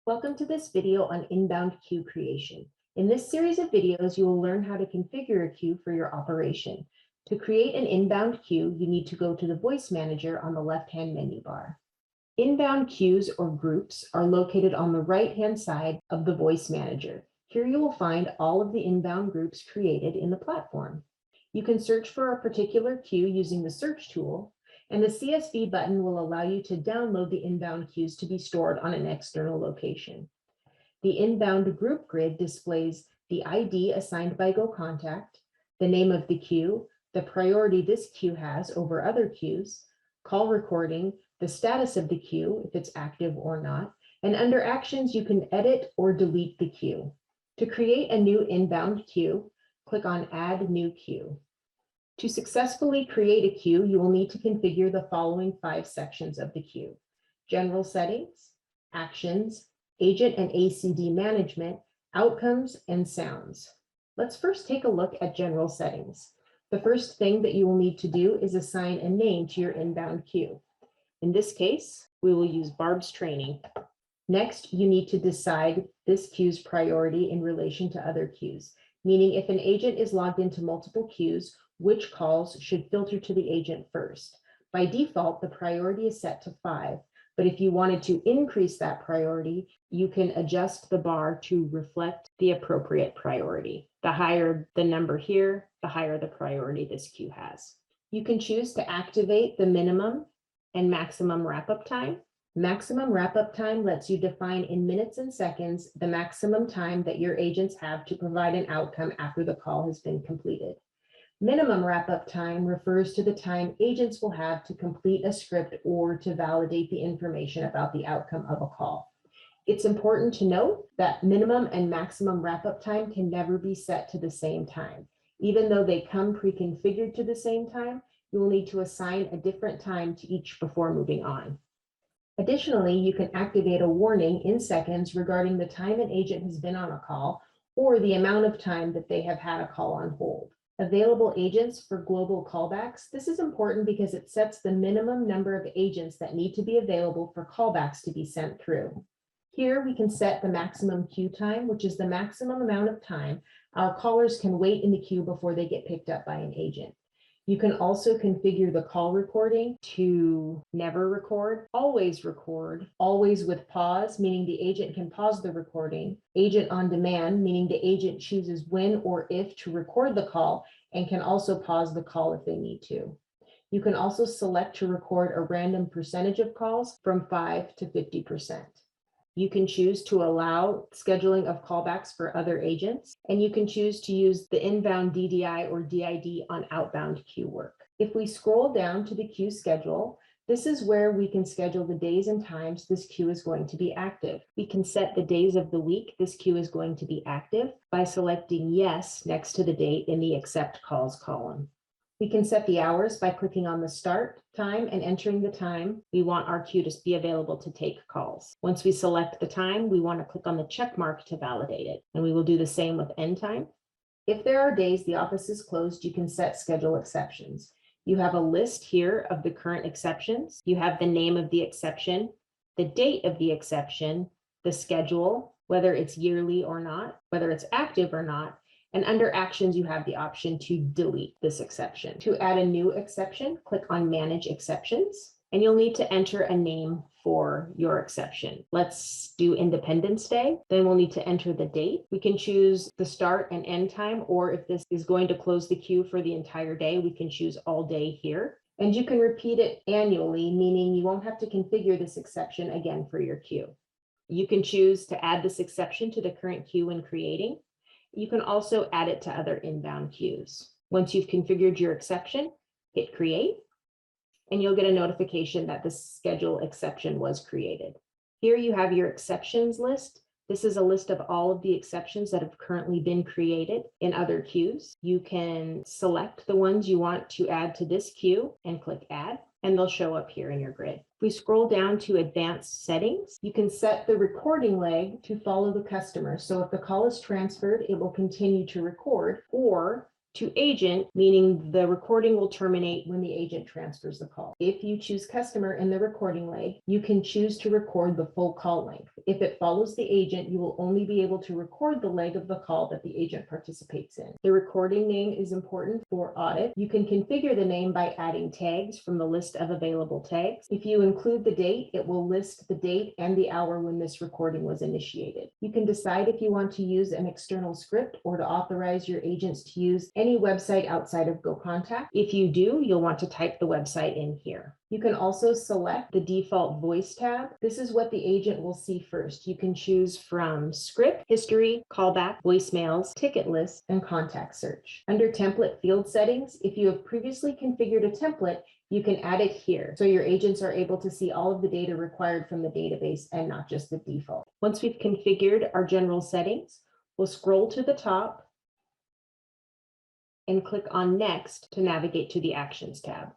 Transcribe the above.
Welcome to this video on inbound queue creation. In this series of videos, you will learn how to configure a queue for your operation. To create an inbound queue, you need to go to the Voice Manager on the left-hand menu bar. Inbound queues or groups are located on the right-hand side of the Voice Manager. Here you will find all of the inbound groups created in the platform. You can search for a particular queue using the search tool, and the CSV button will allow you to download the inbound queues to be stored on an external location. The inbound group grid displays the ID assigned by GoContact, the name of the queue, the priority this queue has over other queues, call recording, the status of the queue, if it's active or not, and under Actions, you can edit or delete the queue. To create a new inbound queue, click on Add New Queue. To successfully create a queue, you will need to configure the following 5 sections of the queue: General Settings, Actions, Agent and ACD Management, Outcomes, and Sounds. Let's first take a look at General Settings. The first thing that you will need to do is assign a name to your inbound queue. In this case, we will use Barb's Training. Next, you need to decide this queue's priority in relation to other queues, meaning if an agent is logged into multiple queues, which calls should filter to the agent first. By default, the priority is set to 5, but if you wanted to increase that priority, you can adjust the bar to reflect the appropriate priority. The higher the number here, the higher the priority this queue has. You can choose to activate the minimum and maximum wrap-up time. Maximum wrap-up time lets you define in minutes and seconds the maximum time that your agents have to provide an outcome after the call has been completed. Minimum wrap-up time refers to the time agents will have to complete a script or to validate the information about the outcome of a call. It's important to note that minimum and maximum wrap-up time can never be set to the same time. Even though they come pre-configured to the same time, you will need to assign a different time to each before moving on. Additionally, you can activate a warning in seconds regarding the time an agent has been on a call or the amount of time that they have had a call on hold. Available agents for global callbacks. This is important because it sets the minimum number of agents that need to be available for callbacks to be sent through. Here we can set the maximum queue time, which is the maximum amount of time our callers can wait in the queue before they get picked up by an agent. You can also configure the call recording to never record, always with pause, meaning the agent can pause the recording, agent on demand, meaning the agent chooses when or if to record the call and can also pause the call if they need to. You can also select to record a random percentage of calls from 5 to 50%. You can choose to allow scheduling of callbacks for other agents, and you can choose to use the inbound DDI or DID on outbound queue work. If we scroll down to the queue schedule, this is where we can schedule the days and times this queue is going to be active. We can set the days of the week this queue is going to be active by selecting yes next to the date in the accept calls column. We can set the hours by clicking on the start time and entering the time we want our queue to be available to take calls. Once we select the time, we want to click on the check mark to validate it, and we will do the same with end time. If there are days the office is closed, you can set schedule exceptions. You have a list here of the current exceptions. You have the name of the exception, the date of the exception, the schedule, whether it's yearly or not, whether it's active or not. And under Actions, you have the option to delete this exception. To add a new exception, click on Manage Exceptions, and you'll need to enter a name for your exception. Let's do Independence Day. Then we'll need to enter the date. We can choose the start and end time, or if this is going to close the queue for the entire day, we can choose all day here. And you can repeat it annually, meaning you won't have to configure this exception again for your queue. You can choose to add this exception to the current queue when creating. You can also add it to other inbound queues. Once you've configured your exception, hit create, and you'll get a notification that the schedule exception was created. Here you have your exceptions list. This is a list of all of the exceptions that have currently been created in other queues. You can select the ones you want to add to this queue and click add, and they'll show up here in your grid. If we scroll down to advanced settings, you can set the recording leg to follow the customer. So if the call is transferred, it will continue to record, or to agent, meaning the recording will terminate when the agent transfers the call. If you choose customer in the recording leg, you can choose to record the full call length. If it follows the agent, you will only be able to record the leg of the call that the agent participates in. The recording name is important for audit. You can configure the name by adding tags from the list of available tags. If you include the date, it will list the date and the hour when this recording was initiated. You can decide if you want to use an external script or to authorize your agents to use any website outside of GoContact. If you do, you'll want to type the website in here. You can also select the default voice tab. This is what the agent will see first. You can choose from script, history, callback, voicemails, ticket list, and contact search. Under template field settings, if you have previously configured a template, you can add it here so your agents are able to see all of the data required from the database and not just the default. Once we've configured our general settings, we'll scroll to the top and click on Next to navigate to the Actions tab.